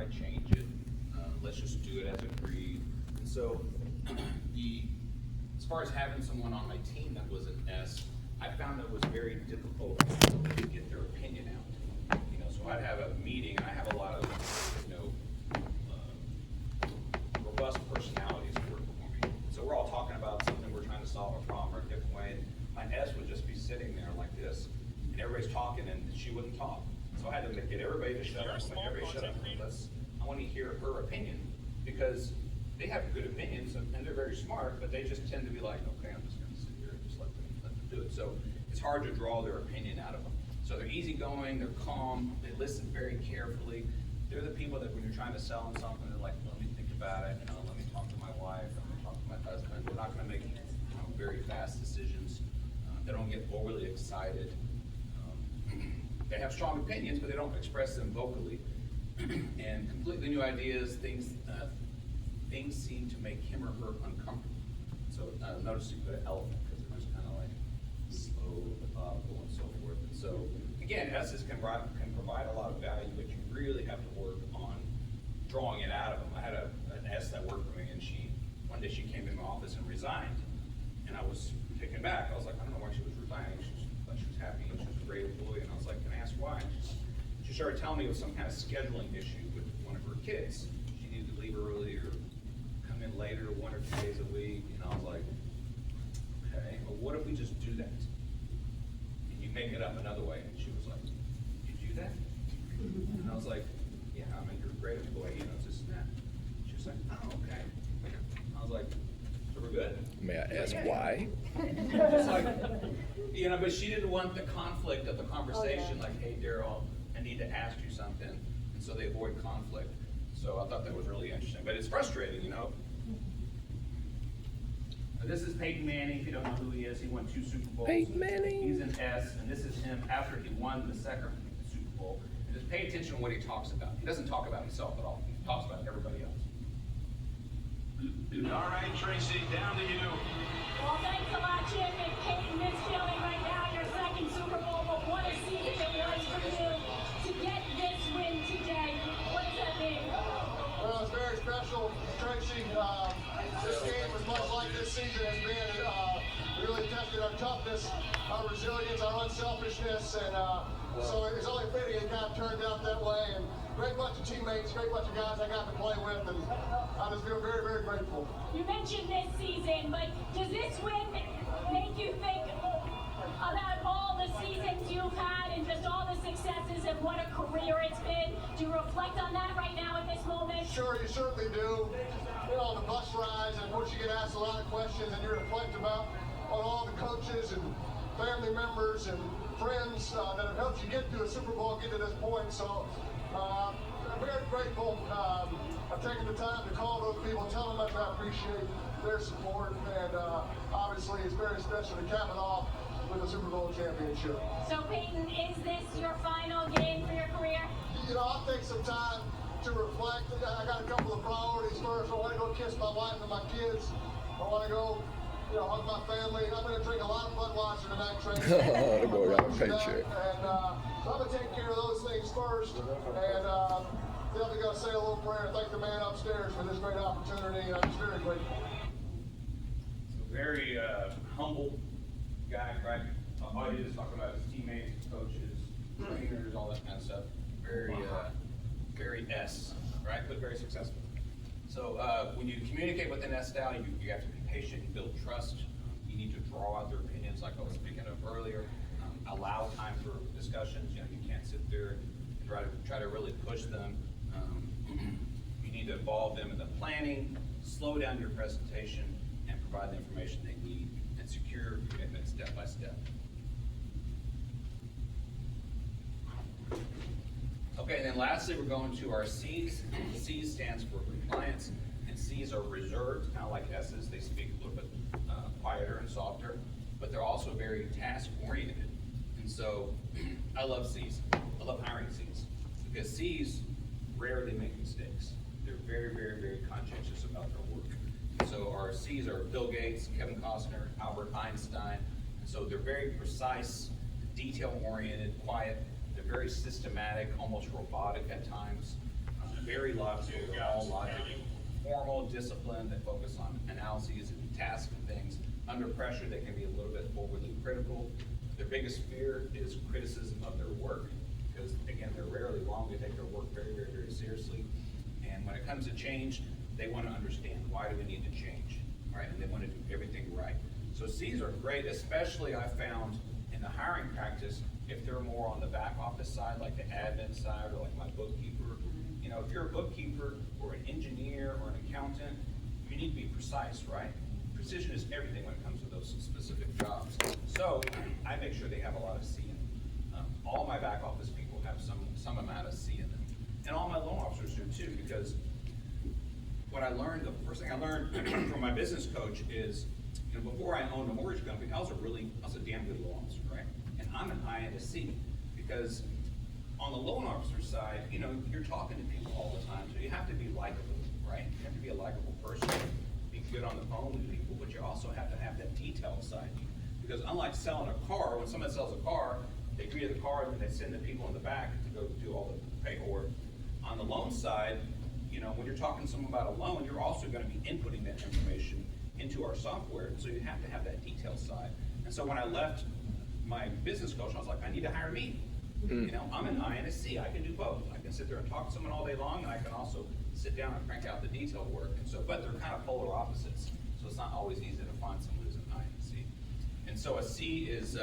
Why change it? Let's just do it as agreed. And so, as far as having someone on my team that was an S, I found it was very difficult to get their opinion out. You know, so I'd have a meeting, and I have a lot of, you know, robust personalities that work for me. So we're all talking about something, we're trying to solve a problem or a different way. And my S would just be sitting there like this, and everybody's talking, and she wouldn't talk. So I had to get everybody to shut up. Like, everybody shut up. I want to hear her opinion, because they have good opinions and they're very smart, but they just tend to be like, okay, I'm just going to sit here and just let them do it. So it's hard to draw their opinion out of them. So they're easygoing, they're calm, they listen very carefully. They're the people that when you're trying to sell them something, they're like, let me think about it. You know, let me talk to my wife. Let me talk to my husband. We're not going to make very fast decisions. They don't get overly excited. They have strong opinions, but they don't express them vocally. And completely new ideas, things seem to make him or her uncomfortable. So notice you put an elephant, because it was kind of like slow, methodical, and so forth. And so again, S's can provide a lot of value, but you really have to work on drawing it out of them. I had an S that worked for me, and one day she came in my office and resigned, and I was taken back. I was like, I don't know why she was resigning. She was happy, and she was a great employee, and I was like, can I ask why? She started telling me it was some kind of scheduling issue with one of her kids. She needed to leave early or come in later 1 or 2 days a week. And I was like, okay, well, what if we just do that? And you make it up another way. And she was like, you do that? And I was like, yeah, I mean, you're a great employee, you know, it's just that. She was like, oh, okay. I was like, so we're good? May I ask why? Just like, you know, but she didn't want the conflict of the conversation, like, hey, Daryl, I need to ask you something, and so they avoid conflict. So I thought that was really interesting, but it's frustrating, you know. This is Peyton Manning. If you don't know who he is, he won 2 Super Bowls. Peyton Manning. He's an S, and this is him after he won the second Super Bowl. And just pay attention to what he talks about. He doesn't talk about himself at all. He talks about everybody else. All right, Tracy, down to you. Well, thanks a lot, Jim. And Peyton, this feeling right now, your second Super Bowl, but what a season it was for you to get this win today. What does that mean? Well, it's very special, Tracy. This game was much like this season has been. We really tested our toughness, our resilience, our unselfishness, and so it's only fitting it kind of turned out that way. And great bunch of teammates, great bunch of guys I got to play with, and I just feel very, very grateful. You mentioned this season, but does this win make you think about all the seasons you've had and just all the successes and what a career it's been? Do you reflect on that right now at this moment? Sure, you certainly do. You know, on the bus rides, and of course you get asked a lot of questions, and you reflect about on all the coaches and family members and friends that have helped you get to a Super Bowl, get to this point. So I'm very grateful. I've taken the time to call those people, tell them how much I appreciate their support, and obviously it's very special to cap it off with a Super Bowl championship. So Peyton, is this your final game for your career? You know, I'll take some time to reflect. I got a couple of priorities first. I want to go kiss my wife and my kids. I want to go, you know, hug my family. I'm going to drink a lot of Budweiser tonight, Tracy. The boy got a paycheck. And so I'm going to take care of those things first. And definitely going to say a little prayer and thank the man upstairs for this great opportunity. I'm just very grateful. Very humble guy, right? All he is talking about his teammates, his coaches, trainers, all that kind of stuff. Very S, right? But very successful. So when you communicate with an S style, you have to be patient, you build trust. You need to draw out their opinions, like I was speaking of earlier. Allow time for discussions. You know, you can't sit there and try to really push them. You need to involve them in the planning, slow down your presentation, and provide the information they need, and secure commitment step by step. Okay, and then lastly, we're going to our C's. C stands for compliance, and C's are reserved, kind of like S's. They speak a little bit quieter and softer, but they're also very task-oriented. And so I love C's. I love hiring C's, because C's rarely make mistakes. They're very, very, very conscientious about their work. And so our C's are Bill Gates, Kevin Costner, Albert Einstein. And so they're very precise, detail-oriented, quiet. They're very systematic, almost robotic at times. very logical, they're all logical, formal, disciplined, they focus on analyses and tasks and things. Under pressure, they can be a little bit overly critical. Their biggest fear is criticism of their work, because again, they're rarely wrong, they take their work very, very, very seriously. And when it comes to change, they want to understand, why do we need to change, right? And they want to do everything right. So C's are great, especially I found in the hiring practice, if they're more on the back office side, like the admin side, or like my bookkeeper. You know, if you're a bookkeeper or an engineer or an accountant, you need to be precise, right? Precision is everything when it comes to those specific jobs. So I make sure they have a lot of C in them. All my back office people have some amount of C in them. And all my loan officers do too, because what I learned, the first thing I learned from my business coach is, you know, before I owned a mortgage company, I was a damn good loan officer, right? And I'm an I and a C, because on the loan officer side, you know, you're talking to people all the time, so you have to be likable, right? You have to be a likable person, be good on the phone with people, but you also have to have that detail side. Because unlike selling a car, when someone sells a car, they agree to the car and they send the people in the back to go do all the paperwork. On the loan side, you know, when you're talking to someone about a loan, you're also going to be inputting that information into our software, so you have to have that detail side. And so when I left my business coach, I was like, I need to hire me. You know, I'm an I and a C, I can do both. I can sit there and talk to someone all day long, and I can also sit down and crank out the detailed work. And so, but they're kind of polar opposites, so it's not always easy to find someone who's an I and a C. And so a C is,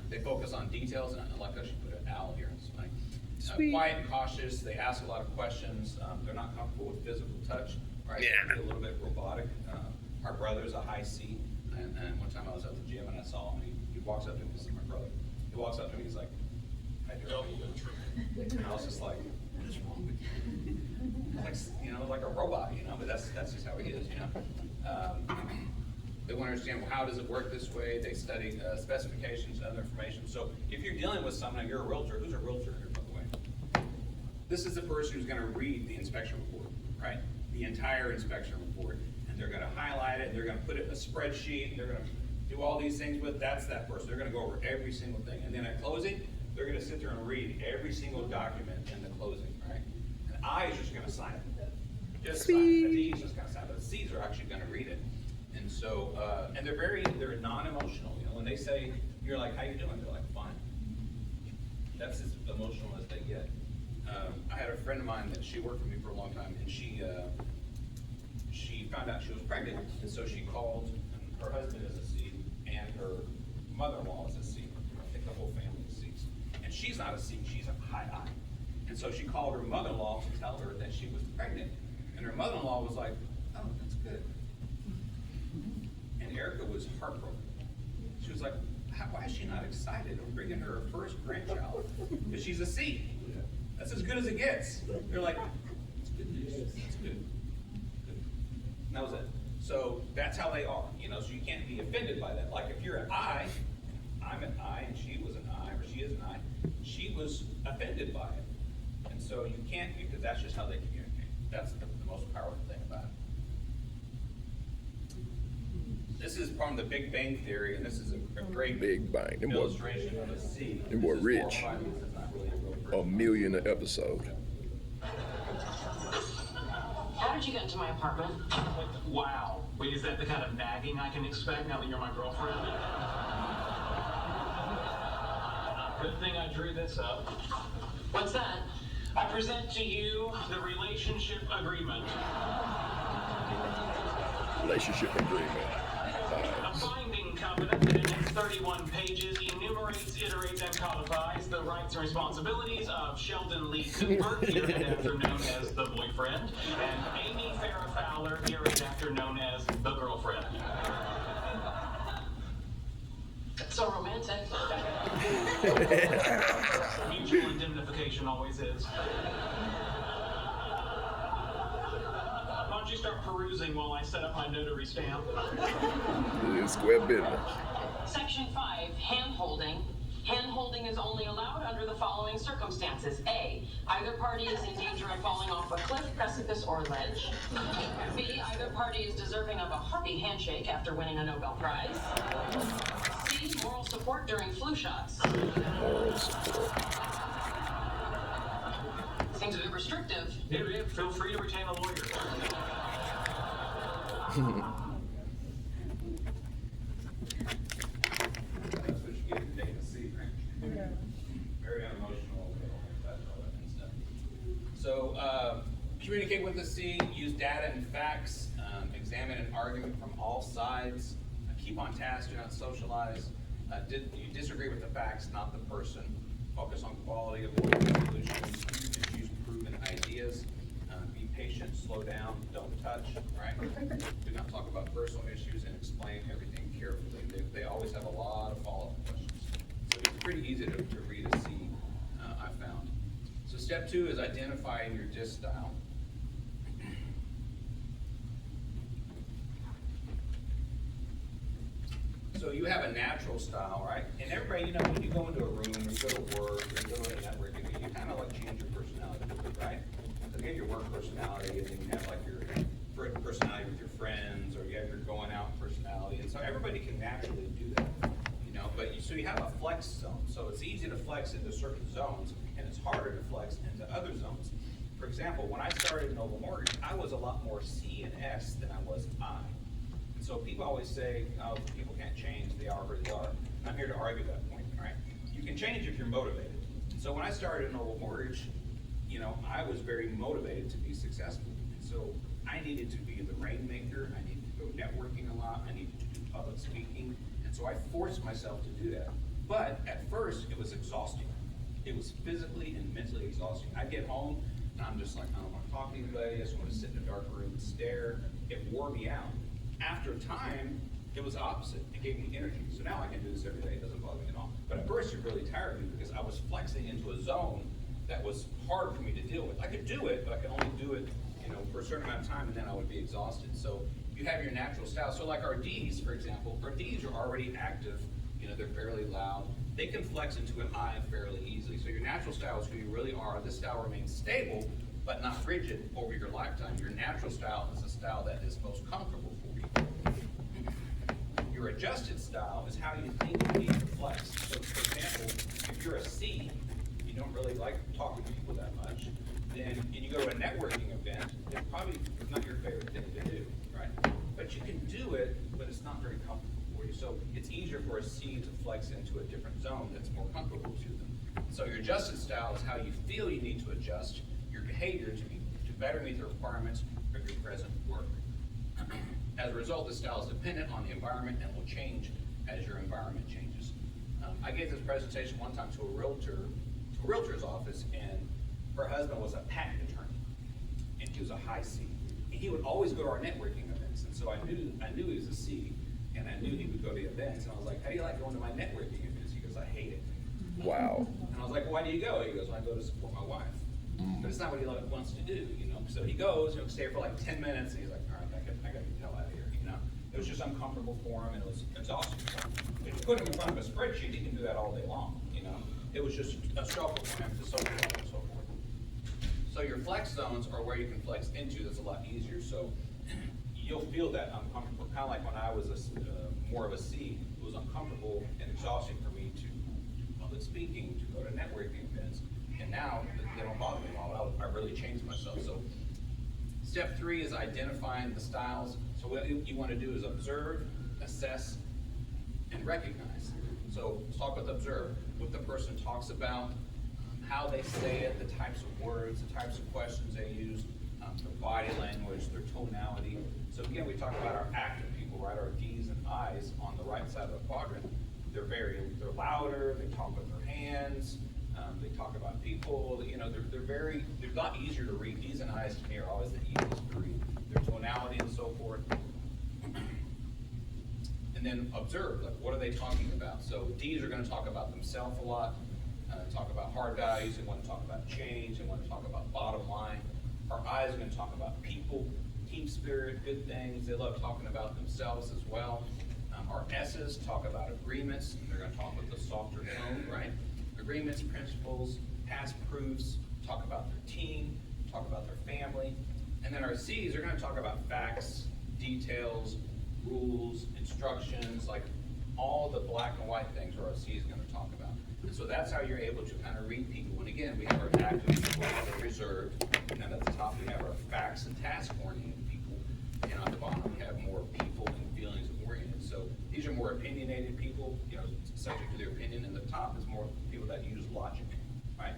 they focus on details, and I like I should put an Al here, it's funny. Quiet and cautious, they ask a lot of questions, they're not comfortable with physical touch, right? They're a little bit robotic. Our brother's a high C, and one time I was at the gym and I saw him, he walks up to me, this is my brother, he walks up to me, he's like, "How you doing?" And I was just like, what is wrong with you? Like, you know, like a robot, you know, but that's just how he is, you know. They want to understand, well, how does it work this way? They study specifications and other information. So if you're dealing with someone, you're a realtor, who's a realtor here, by the way? This is the person who's going to read the inspection report, right? The entire inspection report. And they're going to highlight it, and they're going to put it in a spreadsheet, and they're going to do all these things with, that's that person. They're going to go over every single thing. And then at closing, they're going to sit there and read every single document in the closing, right? And I is just going to sign it. Just sign it. The D is just going to sign it. But the C's are actually going to read it. And so, and they're non-emotional. You know, when they say, you're like, how you doing? They're like, fine. That's as emotional as they get. I had a friend of mine that she worked for me for a long time, and she found out she was pregnant, and so she called, and her husband is a C, and her mother-in-law is a C. I think the whole family is C's. And she's not a C, she's a high I. And so she called her mother-in-law to tell her that she was pregnant. And her mother-in-law was like, oh, that's good. And Erica was heartbroken. She was like, why is she not excited of bringing her first grandchild? Because she's a C. That's as good as it gets. They're like, it's good news, it's good. And that was it. So that's how they are, you know, so you can't be offended by that. Like if you're an I, I'm an I, and she was an I, or she is an I, she was offended by it. And so you can't, because that's just how they communicate. That's the most powerful thing about it. This is from the Big Bang Theory, and this is a great Big Bang. illustration of a C. Them boy rich. A million an episode. How did you get into my apartment? Wow. Wait, is that the kind of nagging I can expect now that you're my girlfriend? Good thing I drew this up. What's that? I present to you the relationship agreement. Relationship agreement. A binding covenant that in its 31 pages enumerates, iterates, and codifies the rights and responsibilities of Sheldon Lee Cooper, hereinafter known as the boyfriend, and Amy Farrah Fowler, hereinafter known as the girlfriend. So romantic. Mutual indemnification always is. Why don't you start perusing while I set up my notary stamp? It's square business. Section 5, hand-holding. Hand-holding is only allowed under the following circumstances. A, either party is in danger of falling off a cliff, precipice, or ledge. B, either party is deserving of a hearty handshake after winning a Nobel Prize. C, moral support during flu shots. Moral support. Seems a bit restrictive. Yeah, feel free to retain a lawyer. That's what you get in data C, right? Very unemotional, all that kind of stuff. So, communicate with the C, use data and facts, examine an argument from all sides, keep on task, do not socialize. You disagree with the facts, not the person. Focus on quality, avoid solutions, use proven ideas. Be patient, slow down, don't touch, right? Do not talk about personal issues and explain everything carefully. They always have a lot of follow-up questions. So it's pretty easy to read a C, I found. So step 2 is identifying your DISC style. So you have a natural style, right? And everybody, when you go into a room, or you go to work, or you go to a networking meeting, you kind of like change your personality, right? So you have your work personality, and then you have like your personality with your friends, or you have your going out personality, and so everybody can naturally do that, But so you have a flex zone, so it's easy to flex into certain zones, and it's harder to flex into other zones. For example, when I started Noble Mortgage, I was a lot more C and S than I was I. So people always say, oh, people can't change, they are who they are. I'm here to argue that point, right? You can change if you're motivated. So when I started Noble Mortgage, I was very motivated to be successful. And so I needed to be the rainmaker, I needed to go networking a lot, I needed to do public speaking. And so I forced myself to do that. But at first, it was exhausting. It was physically and mentally exhausting. I'd get home, and I'm just like, I don't want to talk to anybody, I just want to sit in a dark room and stare. It wore me out. After time, it was opposite. It gave me energy. So now I can do this every day. It doesn't bother me at all. But at first, it really tired me because I was flexing into a zone that was hard for me to deal with. I could do it, but I could only do it, for a certain amount of time, and then I would be exhausted. So you have your natural style. So like our Ds, for example, our Ds are already active. They're fairly loud. They can flex into an I fairly easily. So your natural style is who you really are. This style remains stable, but not rigid over your lifetime. Your natural style is a style that is most comfortable for you. Your adjusted style is how you think you need to flex. So for example, if you're a C, you don't really like talking to people that much, and you go to a networking event, it's probably not your favorite thing to do, right? But you can do it, but it's not very comfortable for you. So it's easier for a C to flex into a different zone that's more comfortable to them. So your adjusted style is how you feel you need to adjust your behavior to better meet the requirements of your present work. As a result, this style is dependent on the environment and will change as your environment changes. I gave this presentation one time to a realtor's office, and her husband was a patent attorney, and he was a high C. And he would always go to our networking events, and so I knew he was a C, and I knew he would go to the events, and I was like, how do you like going to my networking events? He goes, I hate it. Wow. And I was like, why do you go? He goes, well, I go to support my wife. But it's not what he wants to do, So he goes, stay for like 10 minutes, and he's like, all right, I gotta get the hell out of here, It was just uncomfortable for him, and it was exhausting for him. If you put him in front of a spreadsheet, he can do that all day long, It was just a struggle for him to socialize and so forth. So your flex zones are where you can flex into. That's a lot easier. So you'll feel that uncomfortable. Kind of like when I was more of a C, it was uncomfortable and exhausting for me to do public speaking, to go to networking events. And now they don't bother me at all. I really changed myself. So step 3 is identifying the styles. So what you want to do is observe, assess, and recognize. So let's talk about observe. What the person talks about, how they say it, the types of words, the types of questions they use, their body language, their tonality. So again, we talk about our active people, right? Our D's and I's on the right side of the quadrant. They're louder, they talk with their hands, they talk about people, they're a lot easier to read. D's and I's to me are always the easiest to read. Their tonality and so forth. And then observe, like, what are they talking about? So D's are going to talk about themselves a lot, talk about hard values, they want to talk about change, they want to talk about bottom line. Our I's are going to talk about people, team spirit, good things. They love talking about themselves as well. Our S's talk about agreements. They're going to talk with a softer tone, right? Agreements, principles, past proofs, talk about their team, talk about their family. And then our C's are going to talk about facts, details, rules, instructions, like all the black and white things our C is going to talk about. And so that's how you're able to kind of read people. And again, we have our active people that are reserved, and then at the top we have our facts and task-oriented people, and on the bottom we have more people and feelings-oriented. So these are more opinionated people, you know, subject to their opinion, and the top is more people that use logic, right?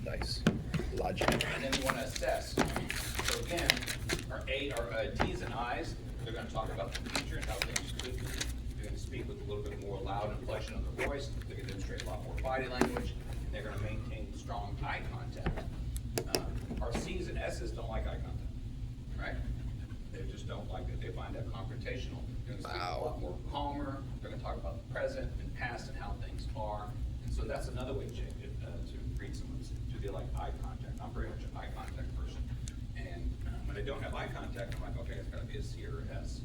Nice. Logic. And then we want to assess. So again, our T's and I's, they're going to talk about the future and how things could be. They're going to speak with a little bit more loud inflection of the voice. They're going to demonstrate a lot more body language. And they're going to maintain strong eye contact. Our C's and S's don't like eye contact, right? They just don't like it. They find that confrontational. They're going to speak a lot more calmer. They're going to talk about the present and past and how things are. And so that's another way to change it, to read someone's, to be like eye contact. I'm very much an eye contact person. And when I don't have eye contact, I'm like, okay, it's got to be a C or an S.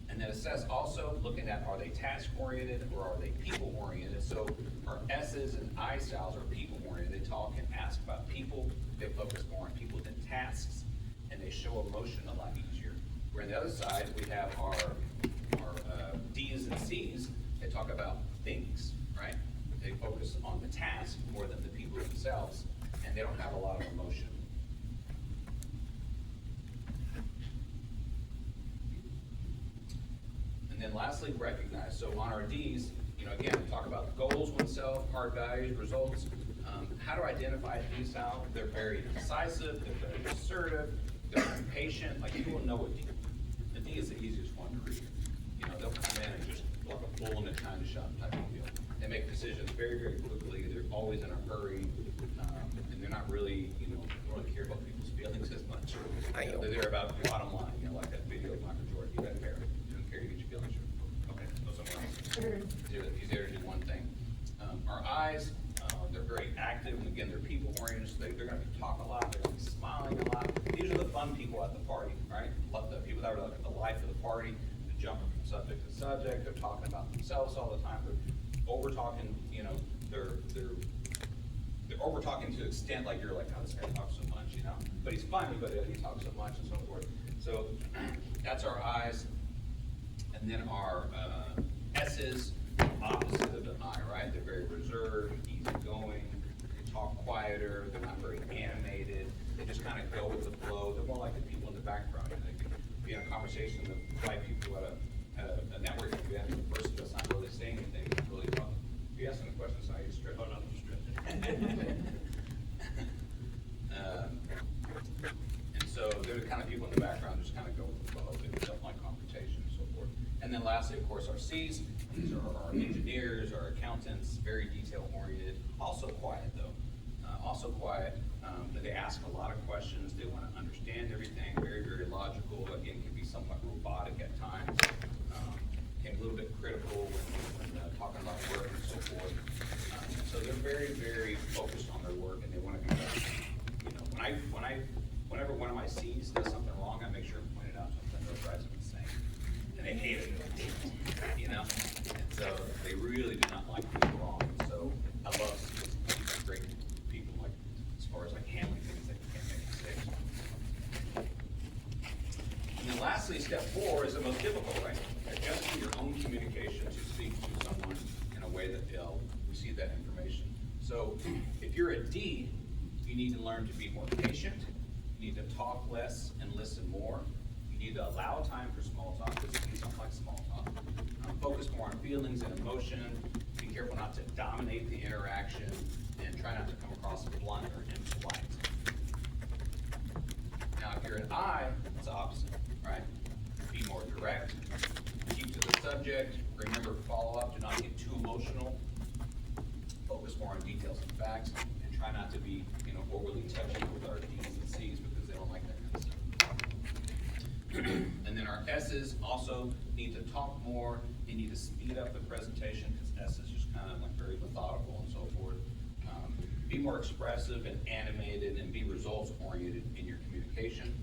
And then assess also looking at, are they task-oriented or are they people-oriented? So our S's and I styles are people-oriented. They talk and ask about people. They focus more on people than tasks, and they show emotion a lot easier. Where on the other side, we have our D's and C's. They talk about things, right? They focus on the task more than the people themselves, and they don't have a lot of emotion. And then lastly, recognize. So on our D's, you know, again, talk about goals, oneself, hard values, results. How to identify a D style. They're very decisive, they're very assertive, they're impatient. Like, people know a D. The D is the easiest one to read. You know, they'll come in and just like a bull in a china shop type of deal. They make decisions very, very quickly. They're always in a hurry, and they're not really, you know, don't really care about people's feelings as much. You know, they're about the bottom line. You know, like that video of Michael Jordan. You got to care. You don't care, you get your feelings hurt. Okay, go somewhere else. He's there to do one thing. Our eyes, they're very active, and again, they're people-oriented, so they're going to talk a lot, they're going to be smiling a lot. These are the fun people at the party, right? The people that are like the life of the party, they're jumping from subject to subject, they're talking about themselves all the time, they're over-talking, you know, they're over-talking to the extent like you're like, oh, this guy talks so much, you know? But he's funny, but he talks so much and so forth. So that's our eyes. And then our S's, opposite of the I, right? They're very reserved, easygoing, they talk quieter, they're not very animated, they just kind of go with the flow. They're more like the people in the background. They could be in a conversation with five people at a networking event, and the person that's not really saying anything, not really talking. If you ask them a question, so I get stressed. Oh, no, I'm stressed. And so they're the kind of people in the background just kind of go with the flow. They don't like confrontation and so forth. And then lastly, of course, our C's. These are our engineers, our accountants, very detail-oriented. Also quiet, though. Also quiet. They ask a lot of questions. They want to understand everything. Very, very logical. Again, can be somewhat robotic at times. Can be a little bit critical when talking about work and so forth. So they're very, very focused on their work, and they want to be done. You know, whenever one of my C's does something wrong, I make sure to point it out to them. That drives them insane. And they hate it. You know? And so they really do not like being wrong. So I love these great people, like, as far as like handling things that you can't make mistakes. And then lastly, step 4 is the most difficult, right? Adjusting your own communication to speak to someone in a way that they'll receive that information. So if you're a D, you need to learn to be more patient. You need to talk less and listen more. You need to allow time for small talk, because D's don't like small talk. Focus more on feelings and emotion. Be careful not to dominate the interaction, and try not to come across blunt or impolite. Now, if you're an I, it's the opposite, right? Be more direct. Keep to the subject. Remember, follow up. Do not get too emotional. Focus more on details and facts, and try not to be, you know, overly touchy with our D's and C's, because they don't like that kind of stuff. And then our S's also need to talk more. They need to speed up the presentation, because S is just kind of like very methodical and so forth. Be more expressive and animated, and be results oriented in your communication.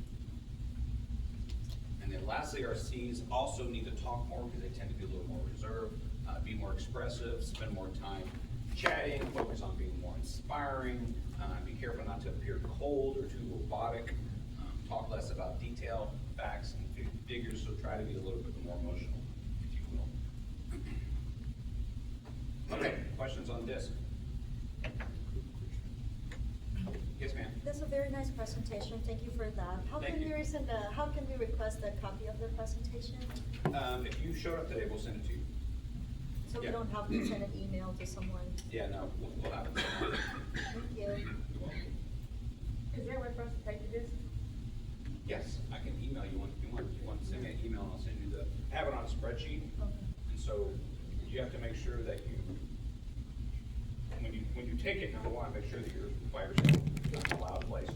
And then lastly, our C's also need to talk more, because they tend to be a little more reserved. Be more expressive, spend more time chatting, focus on being more inspiring. Be careful not to appear cold or too robotic. Talk less about detail, facts, and figures, so try to be a little bit more emotional, if you will. Okay, questions on DISC? Yes, ma'am. That's a very nice presentation. Thank you for that. How Thank can you. we how can we request a copy of the presentation? If you showed up today, we'll send it to you. So we Yeah. don't have to send an email to someone. Yeah, no, we'll have it. Thank you. Is there a way for us to take the disc? Yes, I can email you one. You want to send me an email and I'll send you I have it on a spreadsheet. Okay. And so you have to make sure that when you take it, number one, make sure that you're by yourself, not in a loud place.